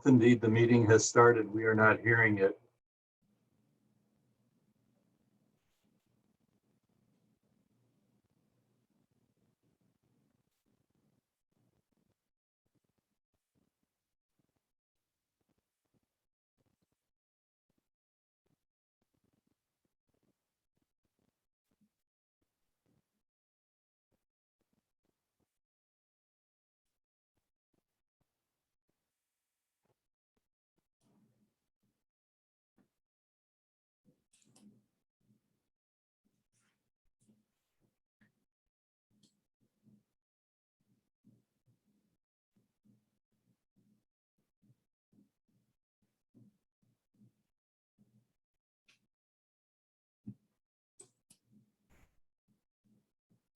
If indeed the meeting has started, we are not hearing it.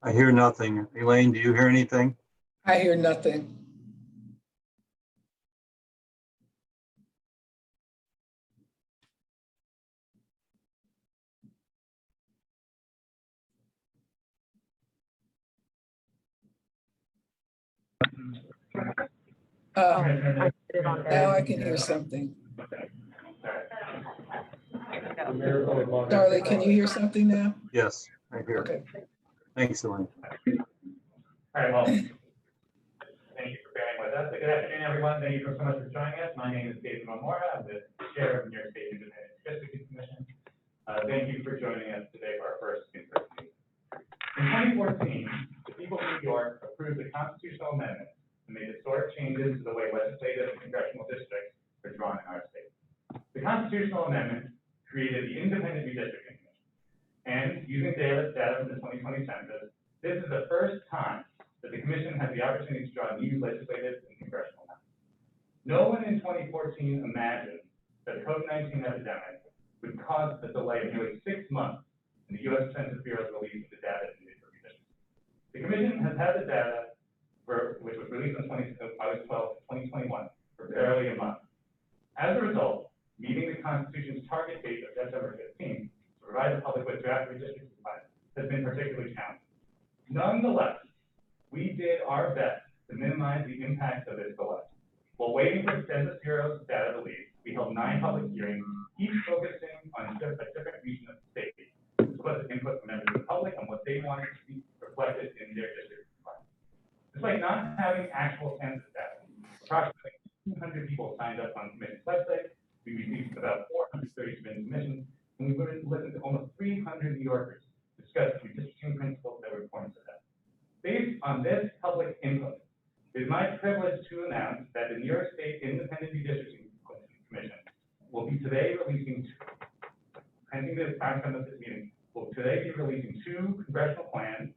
I hear nothing. Elaine, do you hear anything? I hear nothing. Now I can hear something. Darley, can you hear something now? Yes, I hear. Okay. Thanks, Elaine. All right, well, thank you for bearing with us. Good afternoon, everyone. Thank you so much for joining us. My name is David Momora. I'm the chair of the New York State Independent District Commission. Thank you for joining us today for our first in-person meeting. In 2014, the people of New York approved a constitutional amendment to make historic changes to the way legislative and congressional districts are drawn in our state. The constitutional amendment created the Independent Redistricting Commission. And using data from the 2020 census, this is the first time that the commission has the opportunity to draw new legislative and congressional maps. No one in 2014 imagined that the COVID-19 epidemic would cause a delay of nearly 6 months in the U.S. Census Bureau's release of the data needed for redistricting. The commission has had the data, which was released on August 12, 2021, for barely a month. As a result, meeting the Constitution's target date of September 15th to provide the public with draft redistricting plans has been particularly challenging. Nonetheless, we did our best to minimize the impact of this delay. While waiting for the Census Bureau's data release, we held 9 public hearings, each focusing on a different region of the state, to solicit input from members of the public on what they wanted to be reflected in their district plans. Despite not having actual census data, approximately 200 people signed up on the commission's website. We received about 430 submissions, and we listened to almost 300 New Yorkers discuss redistricting principles that were important to them. Based on this public input, it is my privilege to announce that the New York State Independent Redistricting Commission will be today releasing, pending the outcome of this meeting, will today be releasing 2 congressional plans,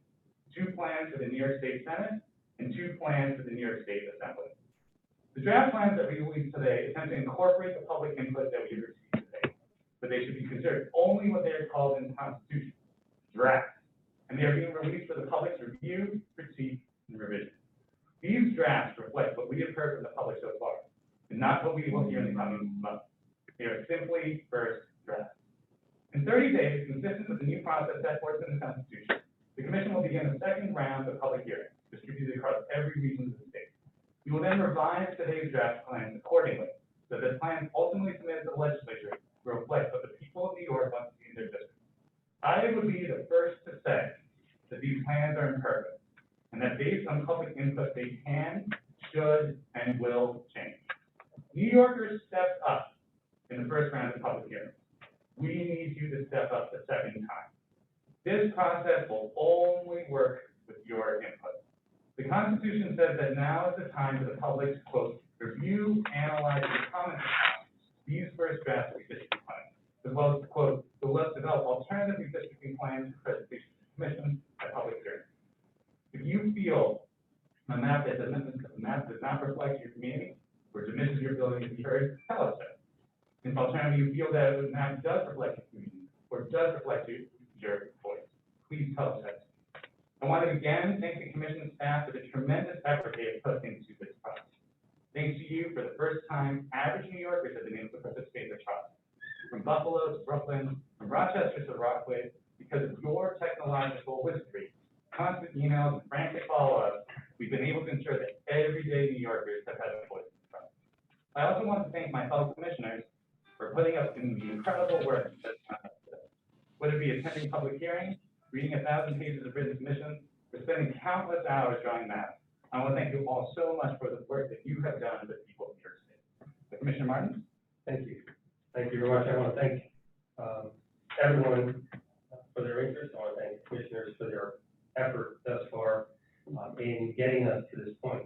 2 plans for the New York State Senate, and 2 plans for the New York State Assembly. The draft plans that we released today attempt to incorporate the public input that we received today, but they should be considered only what they are called in the Constitution, drafts, and they are being released for the public's review, critique, and revision. These drafts reflect what we have heard from the public so far, and not what we will hear in the coming months. They are simply first drafts. In 30 days, consistent with the new process set forth in the Constitution, the Commission will begin a second round of public hearings, distributed across every region of the state. We will then revise today's draft plans accordingly, so that the plans ultimately submitted to the legislature will reflect what the people of New York want to see in their district. I would be the first to say that these plans are imperfect, and that based on public input, they can, should, and will change. New Yorkers stepped up in the first round of public hearings. We need you to step up the second time. This process will only work with your input. The Constitution says that now is the time for the public to, quote, review, analyze, and comment on these first drafts of redistricting plans, as well as, quote, develop alternative redistricting plans for presentation to the Commission at public hearings. If you feel a map that does not reflect your community or diminishes your ability to be heard, tell us that. If alternatively you feel that the map does reflect your community or does reflect your voice, please tell us that. I want to again thank the Commission staff for the tremendous effort they have put into this process. Thanks to you, for the first time, average New Yorkers have been able to participate in the process. From Buffalo to Brooklyn, from Rochester to Rockaway, because of your technological wizardry, constant emails, and frantic follow-ups, we've been able to ensure that everyday New Yorkers have had a voice in the process. I also want to thank my fellow commissioners for putting up in the incredible work that's done. Whether it be attending public hearings, reading 1,000 pages of written submissions, or spending countless hours drawing maps. I want to thank you all so much for the work that you have done with people of New York State. Commissioner Martin? Thank you. Thank you very much. I want to thank everyone for their interest. I want to thank commissioners for their effort thus far in getting us to this point.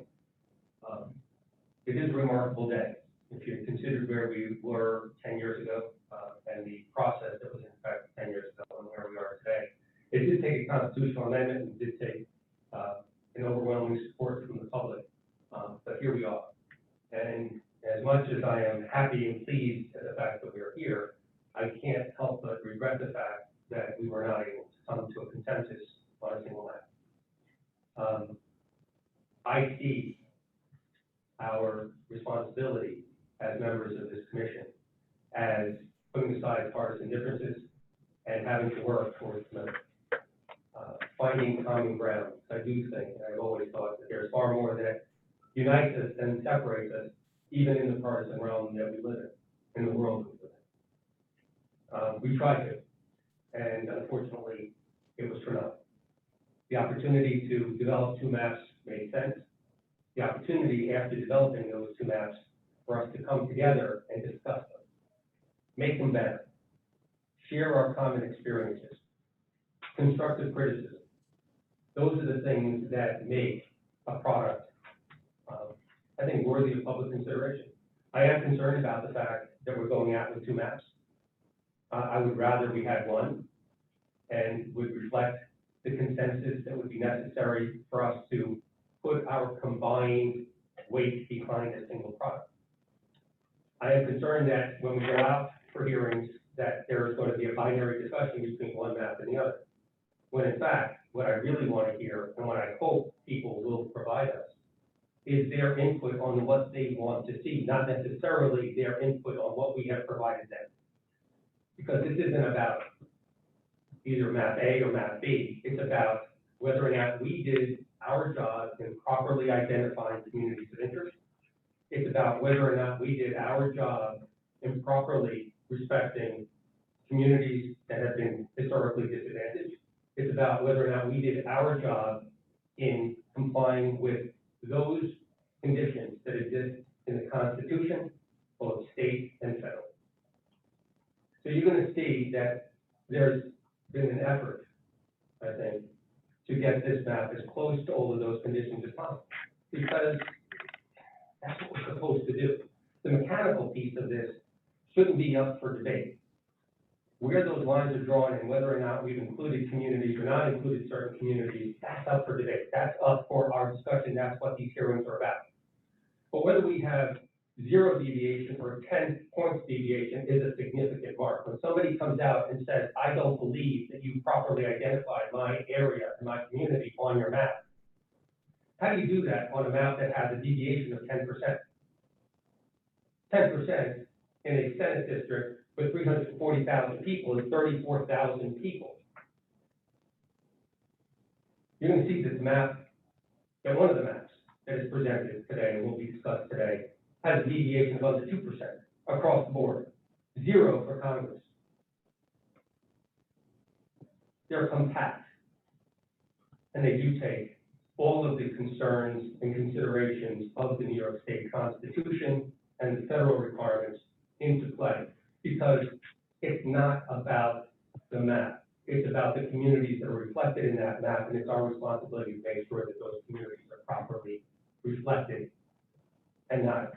It is a remarkable day. If you consider where we were 10 years ago and the process that was in effect 10 years ago and where we are today, it did take a constitutional amendment and did take an overwhelming support from the public, but here we are. And as much as I am happy and pleased at the fact that we are here, I can't help but regret the fact that we were not able to come to a consensus on a single map. I see our responsibility as members of this commission as putting aside partisan differences and having to work towards finding common ground. I do think, and I've always thought, that there's far more that unites us than separates us, even in the partisan realm that we live in the world we live in. We tried to, and unfortunately, it was for nothing. The opportunity to develop two maps made sense. The opportunity after developing those two maps for us to come together and discuss them, make them better, share our common experiences, constructive criticism. Those are the things that make a product, I think, worthy of public consideration. I am concerned about the fact that we're going out with two maps. I would rather we had one and would reflect the consensus that would be necessary for us to put our combined weight behind a single product. I am concerned that when we go out for hearings, that there is going to be a binary discussion between one map and the other. When in fact, what I really want to hear and what I hope people will provide us is their input on what they want to see, not necessarily their input on what we have provided them. Because this isn't about either map A or map B, it's about whether or not we did our job in properly identifying communities of interest. It's about whether or not we did our job in properly respecting communities that have been historically disadvantaged. It's about whether or not we did our job in complying with those conditions that exist in the Constitution, both state and federal. So you're going to see that there's been an effort, I think, to get this map as close to all of those conditions as possible, because that's what we're supposed to do. The mechanical piece of this shouldn't be up for debate. Where those lines are drawn and whether or not we've included communities or not included certain communities, that's up for debate. That's up for our discussion. That's what these hearings are about. But whether we have 0 deviation or 10 points deviation is a significant mark. When somebody comes out and says, I don't believe that you properly identified my area and my community on your map, how do you do that on a map that has a deviation of 10%? 10% in a Senate district with 340,000 people is 34,000 people. You're going to see this map, that one of the maps that is presented today and will be discussed today has a deviation of under 2% across the board, 0 for Congress. They're compact, and they do take all of the concerns and considerations of the New York State Constitution and the federal requirements into play, because it's not about the map. It's about the communities that are reflected in that map, and it's our responsibility to make sure that those communities are properly reflected and not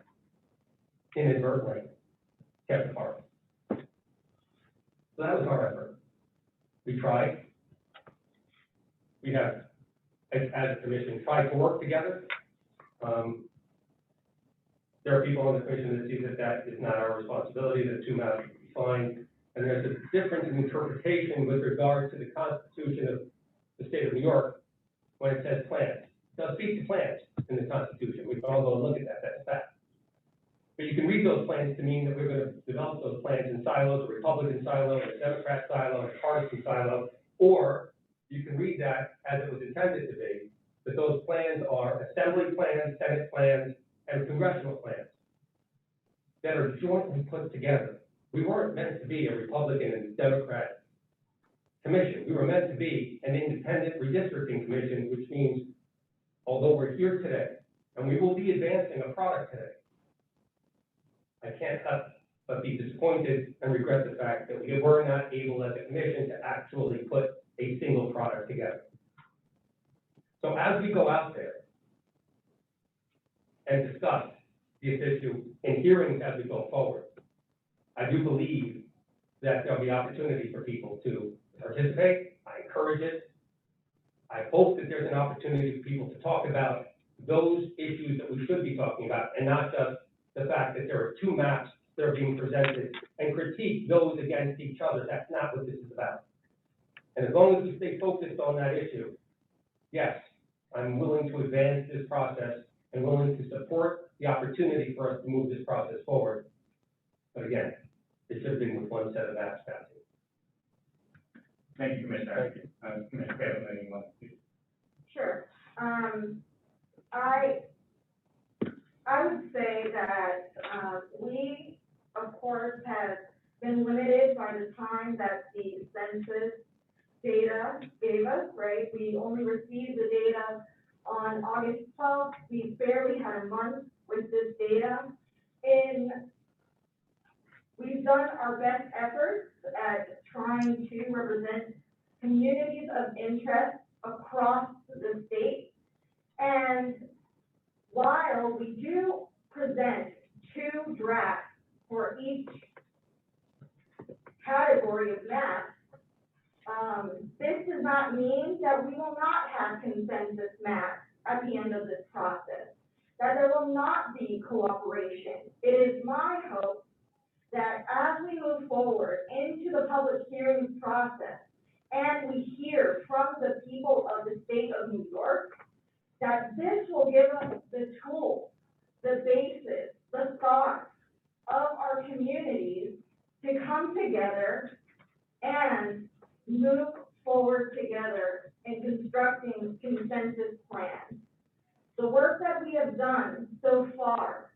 inadvertently kept apart. So that was our effort. We tried. We have, as a commission, tried to work together. There are people on the commission that see that that is not our responsibility, that 2 maps would be fine. And there's a difference in interpretation with regard to the Constitution of the state of New York when it says plans. It does speak to plans in the Constitution. We can all go and look at that, that's a fact. But you can read those plans to mean that we're going to develop those plans in silos, a Republican silo, a Democrat silo, a partisan silo, or you can read that as it was intended to be, that those plans are assembly plans, Senate plans, and congressional plans. that are jointly put together. We weren't meant to be a Republican and Democrat commission. We were meant to be an independent redistricting commission, which means, although we're here today, and we will be advancing a product today, I can't help but be disappointed and regret the fact that we were not able as a commission to actually put a single product together. So as we go out there and discuss this issue in hearings as we go forward, I do believe that there'll be opportunity for people to participate. I encourage it. I hope that there's an opportunity for people to talk about those issues that we should be talking about, and not just the fact that there are two maps that are being presented and critique those against each other. That's not what this is about. And as long as we stay focused on that issue, yes, I'm willing to advance this process and willing to support the opportunity for us to move this process forward. But again, it should have been with one set of maps passing. Thank you, Commissioner. Commissioner Cahill, anything you want to speak? Sure. I would say that, we, of course, have been limited by the time that the census data gave us, right? We only received the data on August 12th. We barely had a month with this data. We've done our best efforts at trying to represent communities of interest across the state. And while we do present 2 drafts for each category of maps, this does not mean that we will not have consensus maps at the end of this process, that there will not be cooperation. It is my hope that as we move forward into the public hearings process and we hear from the people of the state of New York, that this will give us the tools, the basis, the thoughts of our communities to come together and move forward together in constructing consensus plans. The work that we have done so far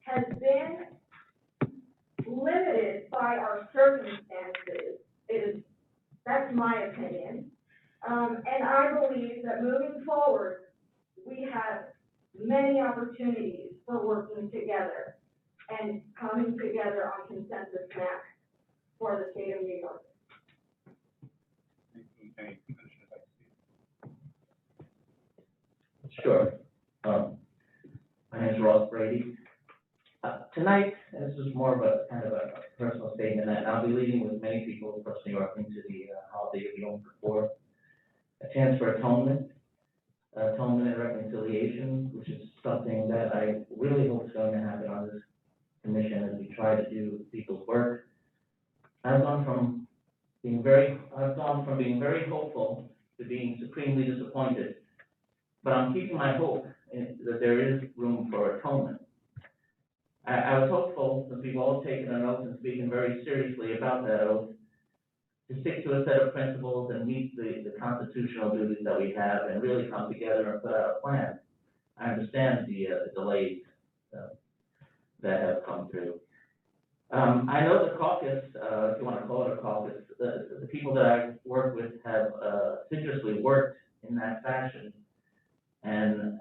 has been limited by our circumstances. That's my opinion. And I believe that moving forward, we have many opportunities for working together and coming together on consensus maps for the state of New York. Any commissioners like to speak? Sure. My name is Ross Brady. Tonight, this is more of a kind of a personal statement, and I'll be leaving with many people across New York into the holiday of Yom Kippur. A chance for atonement and reconciliation, which is something that I really hope is going to happen on this commission as we try to do people's work. I've gone from being very hopeful to being supremely disappointed, but I'm keeping my hope that there is room for atonement. I was hopeful that we've all taken an oath and speaking very seriously about that oath to stick to a set of principles and meet the constitutional duties that we have and really come together and put out a plan. I understand the delays that have come through. I know the caucus, if you want to call it a caucus, the people that I've worked with have assiduously worked in that fashion. And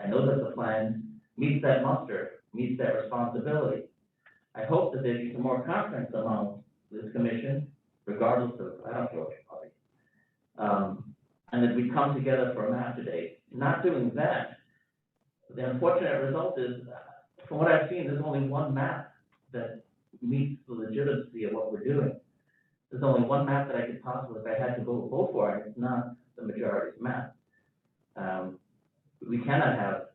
I know that the plan meets that muster, meets that responsibility. I hope that there's some more confidence among this commission, regardless of, I don't care what party. And that we come together for a map today. Not doing that, the unfortunate result is, from what I've seen, there's only one map that meets the legitimacy of what we're doing. There's only one map that I could possibly, if I had to vote for, and it's not the majority's map. We cannot have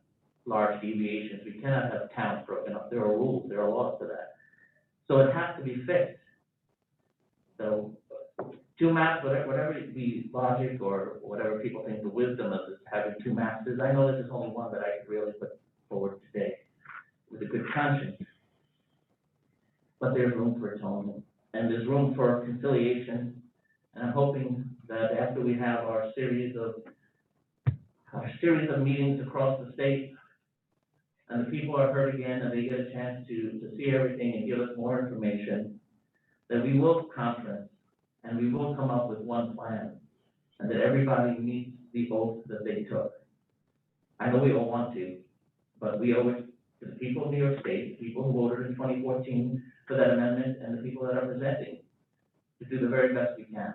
large deviations. We cannot have towns broken up. There are rules, there are laws to that. So it has to be fixed. So 2 maps, whatever the logic or whatever people think the wisdom of this, having 2 maps is, I know this is only one that I could really put forward today with a good conscience. But there's room for atonement and there's room for conciliation. And I'm hoping that after we have our series of meetings across the state, and the people are heard again, and they get a chance to see everything and give us more information, that we will conference, and we will come up with one plan, and that everybody meets the oath that they took. I know we all want to, but we owe it to the people of New York State, the people who voted in 2014 for that amendment, and the people that are presenting, to do the very best we can.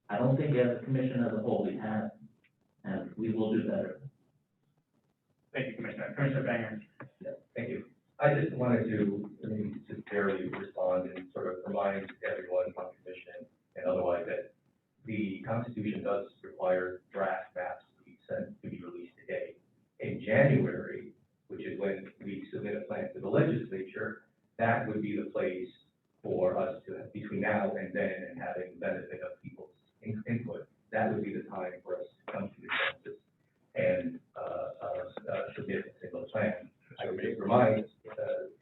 I don't think as a commission as a whole we have, and we will do better. Thank you, Commissioner. Commissioner Banger. Yeah, thank you. I just wanted to, sincerely respond and sort of remind everyone on the commission and otherwise that the Constitution does require draft maps to be sent, to be released today. In January, which is when we submit a plan to the legislature, that would be the place for us to, between now and then, and having the benefit of people's input, that would be the time for us to come to the consensus and submit a single plan. I would just remind,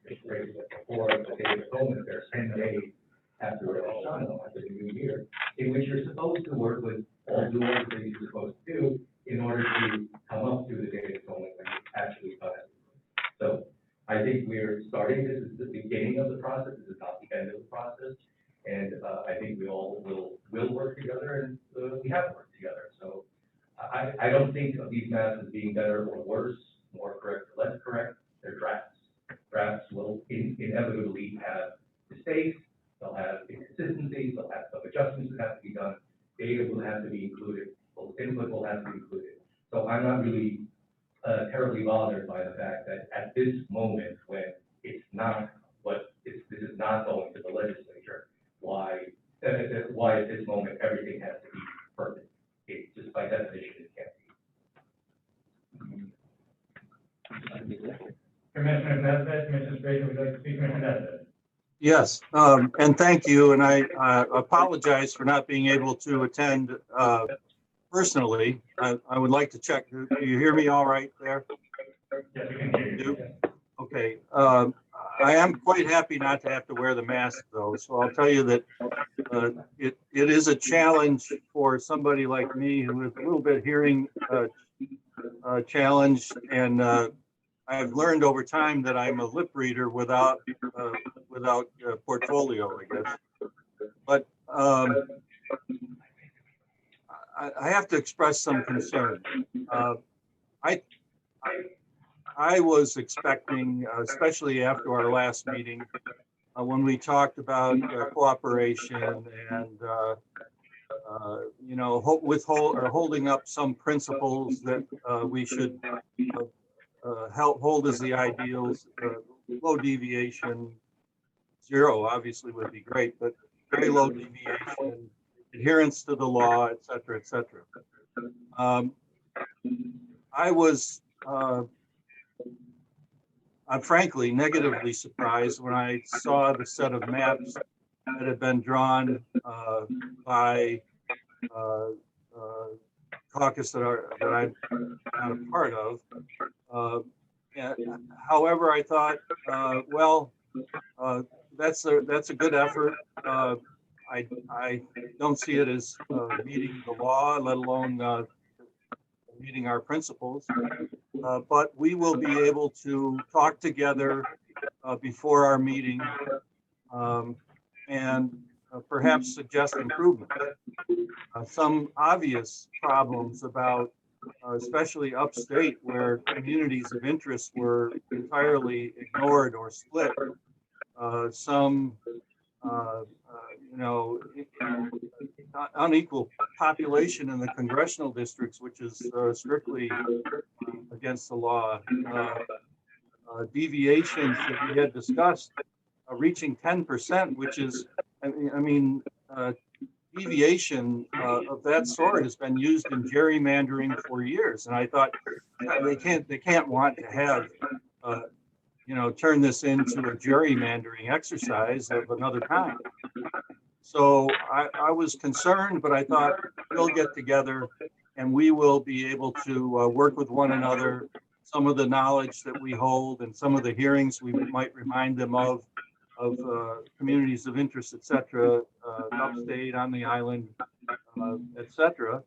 before the Day of Atonement, there's 10 days after the new year, in which you're supposed to work with all the things you're supposed to do in order to come up to the Day of Atonement when you actually cut it. So I think we're starting, this is the beginning of the process, this is not the end of the process, and I think we all will work together, and we have worked together. So I don't think of these maps as being better or worse, more correct or less correct. They're drafts. Drafts will inevitably have mistakes, they'll have inconsistencies, they'll have some adjustments that have to be done, data will have to be included, input will have to be included. So I'm not really terribly bothered by the fact that at this moment, when it's not this is not going to the legislature, why at this moment everything has to be perfect. It just by definition it can't be. Commissioner Nesbitt, Commissioner Straker, would you like to speak, Commissioner Nesbitt? Yes, and thank you. And I apologize for not being able to attend personally. I would like to check. Do you hear me all right there? Yes, we can hear you. Okay. I am quite happy not to have to wear the mask, though. So I'll tell you that it is a challenge for somebody like me who is a little bit hearing challenged, and I've learned over time that I'm a lip reader without portfolio, I guess. But I have to express some concern. I was expecting, especially after our last meeting, when we talked about cooperation and holding up some principles that we should hold as the ideals. Low deviation, 0 obviously would be great, but very low deviation, adherence to the law, et cetera, et cetera. I was I'm frankly negatively surprised when I saw the set of maps that had been drawn by caucus that I'm not a part of. However, I thought, that's a good effort. I don't see it as meeting the law, let alone meeting our principles. But we will be able to talk together before our meeting and perhaps suggest improvement. Some obvious problems about, especially upstate, where communities of interest were entirely ignored or split. Some, unequal population in the congressional districts, which is strictly against the law. Deviations that we had discussed reaching 10%, which is, deviation of that sort has been used in gerrymandering for years. And I thought they can't want to have, turn this into a gerrymandering exercise of another kind. So I was concerned, but I thought we'll get together and we will be able to work with one another. Some of the knowledge that we hold and some of the hearings we might remind them of communities of interest, et cetera, upstate, on the island, et cetera.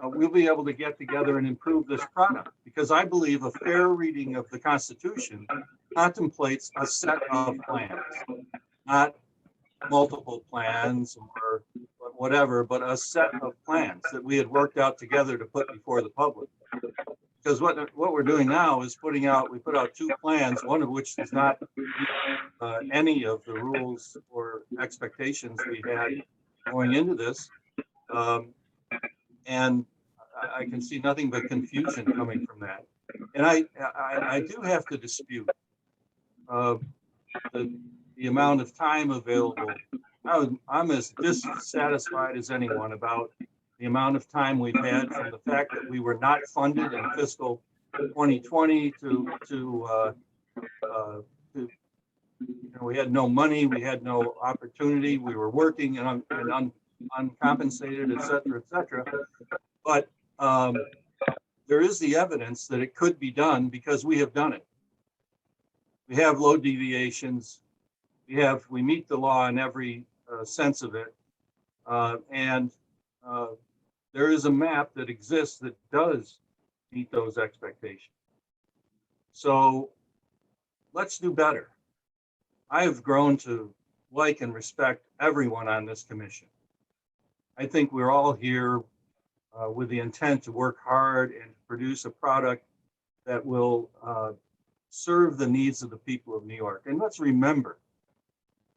We'll be able to get together and improve this product, because I believe a fair reading of the Constitution contemplates a set of plans, not multiple plans or whatever, but a set of plans that we had worked out together to put before the public. Because what we're doing now is we put out two plans, one of which does not meet any of the rules or expectations we had going into this. And I can see nothing but confusion coming from that. And I do have to dispute the amount of time available. I'm as dissatisfied as anyone about the amount of time we've had from the fact that we were not funded in fiscal 2020 we had no money, we had no opportunity, we were working and uncompensated, et cetera, But there is the evidence that it could be done because we have done it. We have low deviations. We meet the law in every sense of it. And there is a map that exists that does meet those expectations. So let's do better. I have grown to like and respect everyone on this commission. I think we're all here with the intent to work hard and produce a product that will serve the needs of the people of New York. And let's remember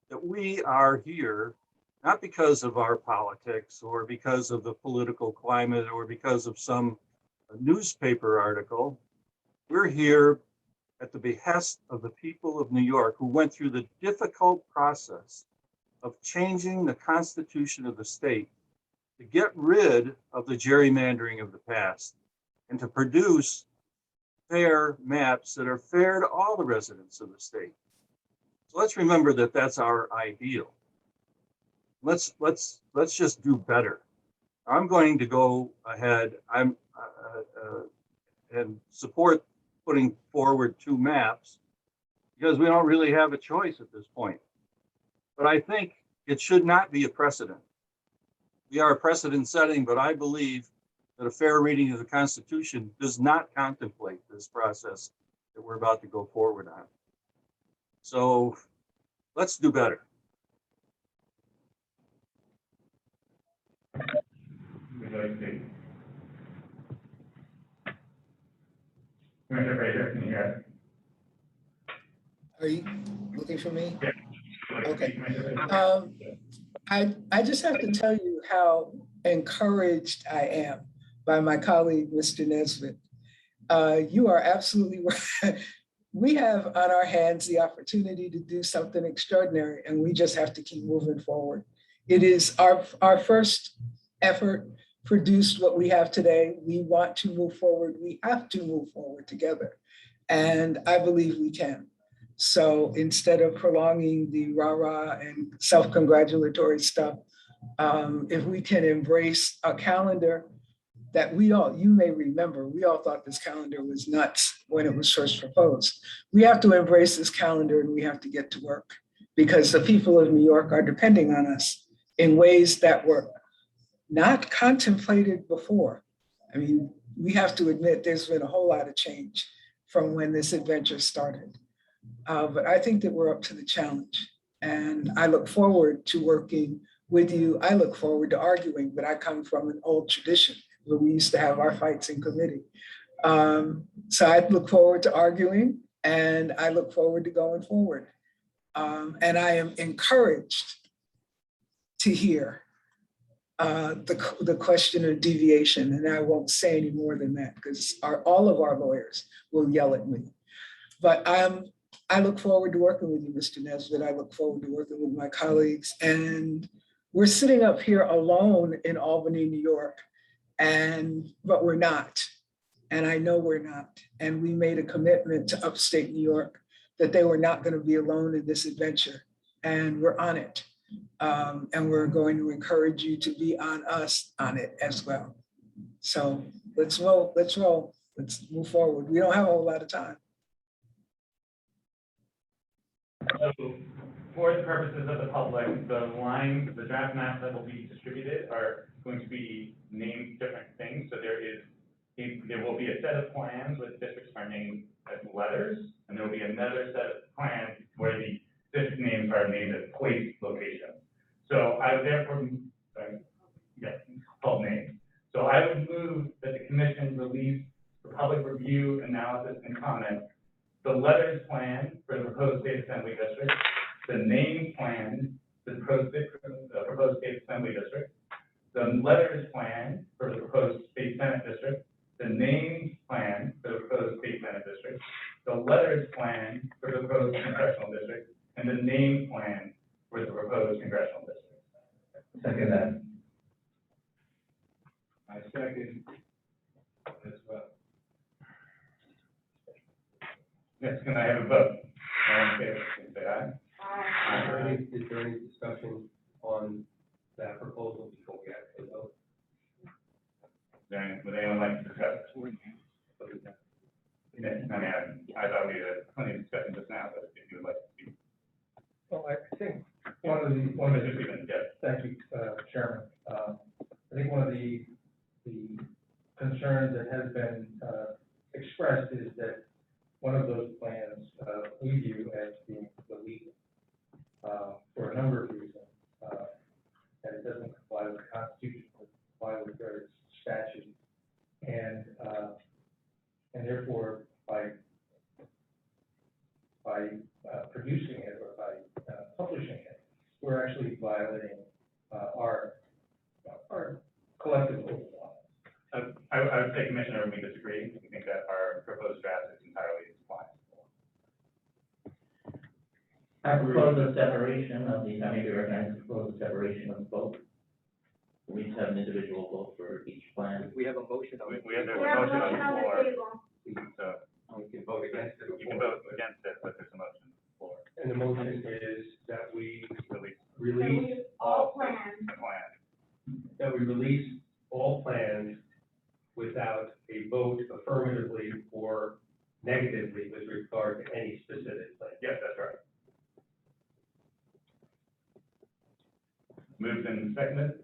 that we are here not because of our politics or because of the political climate or because of some newspaper article. We're here at the behest of the people of New York who went through the difficult process of changing the Constitution of the state to get rid of the gerrymandering of the past and to produce fair maps that are fair to all the residents of the state. So let's remember that that's our ideal. Let's just do better. I'm going to go ahead and support putting forward two maps because we don't really have a choice at this point. But I think it should not be a precedent. We are precedent setting, but I believe that a fair reading of the Constitution does not contemplate this process that we're about to go forward on. So let's do better. Would you like to speak? Commissioner Fraser, can you hear us? Are you looking for me? Yeah. Okay. I just have to tell you how encouraged I am by my colleague, Mr. Nesbitt. You are absolutely right. We have on our hands the opportunity to do something extraordinary, and we just have to keep moving forward. It is our first effort produced what we have today. We want to move forward. We have to move forward together. And I believe we can. So instead of prolonging the rah-rah and self-congratulatory stuff, if we can embrace a calendar that you may remember, we all thought this calendar was nuts when it was first proposed. We have to embrace this calendar and we have to get to work because the people of New York are depending on us in ways that were not contemplated before. I mean, we have to admit there's been a whole lot of change from when this adventure started. But I think that we're up to the challenge. And I look forward to working with you. I look forward to arguing, but I come from an old tradition where we used to have our fights in committee. So I look forward to arguing and I look forward to going forward. And I am encouraged to hear the question of deviation. And I won't say any more than that because all of our lawyers will yell at me. But I look forward to working with you, Mr. Nesbitt. I look forward to working with my colleagues. And we're sitting up here alone in Albany, New York, but we're not. And I know we're not. And we made a commitment to upstate New York that they were not going to be alone in this adventure. And we're on it. And we're going to encourage you to be on us on it as well. So let's roll, let's move forward. We don't have a whole lot of time. So for the purposes of the public, the draft maps that will be distributed are going to be named different things. So there is There will be a set of plans where the districts are named as letters, and there will be another set of plans where the district names are named as place locations. So I would therefore, called names. So I would move that the commission release for public review, analysis, and comment the letters plan for the proposed state assembly district, the name plan for the proposed state assembly district, the letters plan for the proposed state senate district, the names plan for the proposed state senate district, the letters plan for the proposed congressional district, and the name plan for the proposed congressional district. Second that. I second as well. Yes, can I have a vote? All in favor, please say aye. Aye. Is there any discussion on that proposal before we actually vote? Would anyone like to discuss? Yeah, I mean, I thought we had plenty of discussion just now, but if you would like to speak. Well, I think one of the, Mr. Stevens, yes. thank you, Chairman. I think one of the concerns that has been expressed is that one of those plans we view as being illegal for a number of reasons. That it doesn't comply with the Constitution, it doesn't comply with various statutes, and therefore by producing it or by publishing it, we're actually violating our collective oath of office. I would say, Commissioner, we disagree. We think that our proposed draft is entirely compliant. I propose a separation of the, maybe recommend to propose a separation of both. We each have an individual vote for each plan. We have a motion on We have a We have a motion on motion the on the floor, table. so We can vote against it. you can vote against it, but there's a motion on the floor. And the motion is that we Release release All plans. the plan. that we release all plans without a vote affirmatively or negatively with regard to any specific plan. Yes, that's right. Moved and seconded.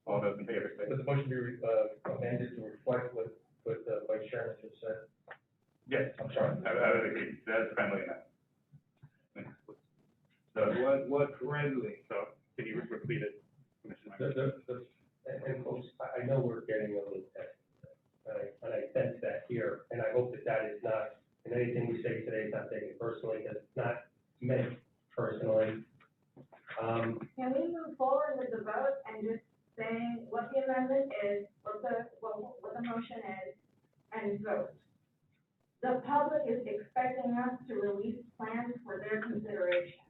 All those in favor, say Would the motion be amended to reflect what the Vice Chairman just said? yes. I'm sorry. I would agree. That's friendly enough. So what friendly? So can you repeat it, Commissioner? And folks, I know we're getting a little technical, and I sense that here, and I hope that that is not, and anything we say today is not taken personally, because it's not meant personally. Can we move forward with the vote and just saying what the amendment is, what the motion is, and vote? The public is expecting us to release plans for their consideration.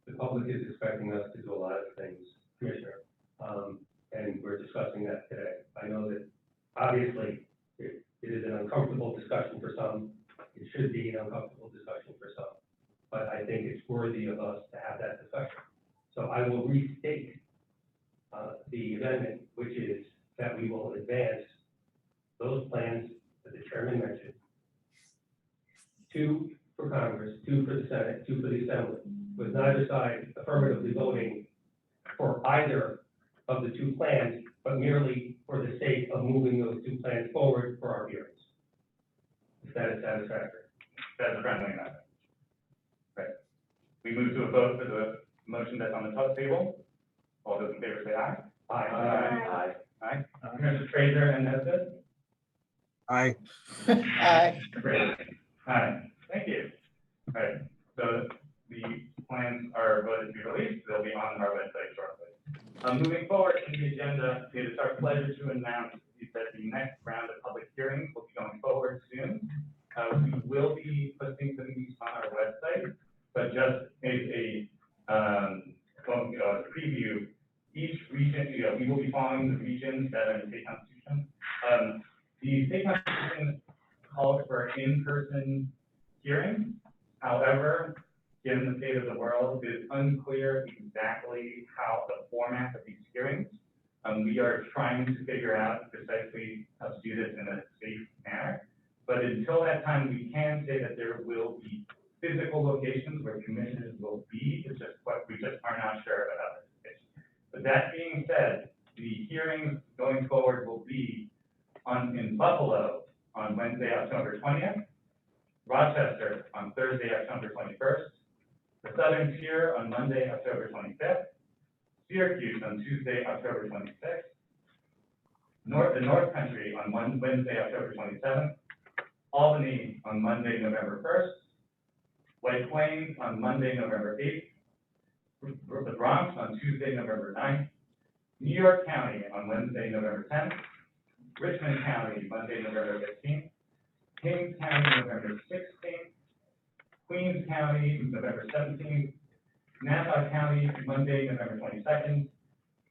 The public is expecting us to do a lot of things, Commissioner, and we're discussing that today. I know that obviously it is an uncomfortable discussion for some. It should be an uncomfortable discussion for some, but I think it's worthy of us to have that discussion. So I will restate the amendment, which is that we will advance those plans that the chairman mentioned, 2 for Congress, 2 for the Senate, 2 for the Assembly, with neither side affirmatively voting for either of the 2 plans, but merely for the sake of moving those 2 plans forward for our hearings. If that is satisfactory. That's a friendly amendment. Right. We move to a vote for the motion that's on the top table. All those in favor say aye. Aye. Aye. Commissioner Fraser and Nesbitt? Aye. Aye. Great. Aye. Thank you. All right. So the plans are voted to be released. They'll be on our website shortly. Moving forward in the agenda, it is our pleasure to announce that the next round of public hearings will be going forward soon. We will be posting some of these on our website, but just as a preview, each region, we will be following the regions that are in the state constitution. The state constitution calls for in-person hearings. However, given the state of the world, it is unclear exactly how the format of these hearings. We are trying to figure out precisely how to do this in a safe manner. But until that time, we can say that there will be physical locations where commissioners will be. It's just what we just are not sure about this location. But that being said, the hearings going forward will be in Buffalo on Wednesday, October 20th, Rochester on Thursday, October 21st, the Southern Tier on Monday, October 25th, Syracuse on Tuesday, October 26th, the North Country on Wednesday, October 27th, Albany on Monday, November 1st, White Plains on Monday, November 8th, the Bronx on Tuesday, November 9th, New York County on Wednesday, November 10th, Richmond County, Monday, November 15th, Kings County, November 16th, Queens County, November 17th, Nassau County, Monday, November 22nd,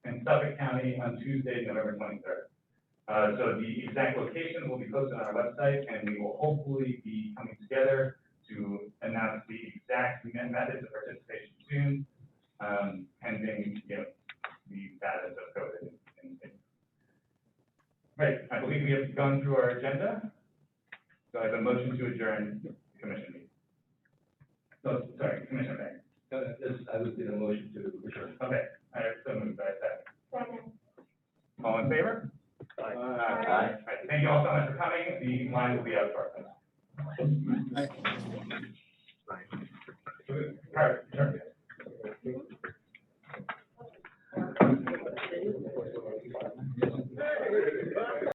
and Suffolk County on Tuesday, November 23rd. So the exact locations will be posted on our website, and we will hopefully be coming together to announce the exact methods of participation soon, pending, the status of COVID. Right, I believe we have gone through our agenda. So I have a motion to adjourn the commission meeting. No, sorry, Commissioner Banks. I was in a motion to adjourn. Okay, I have so moved, I second. Second. All in favor? Aye. All right, thank you all so much for coming. The line will be out shortly. All right, sure.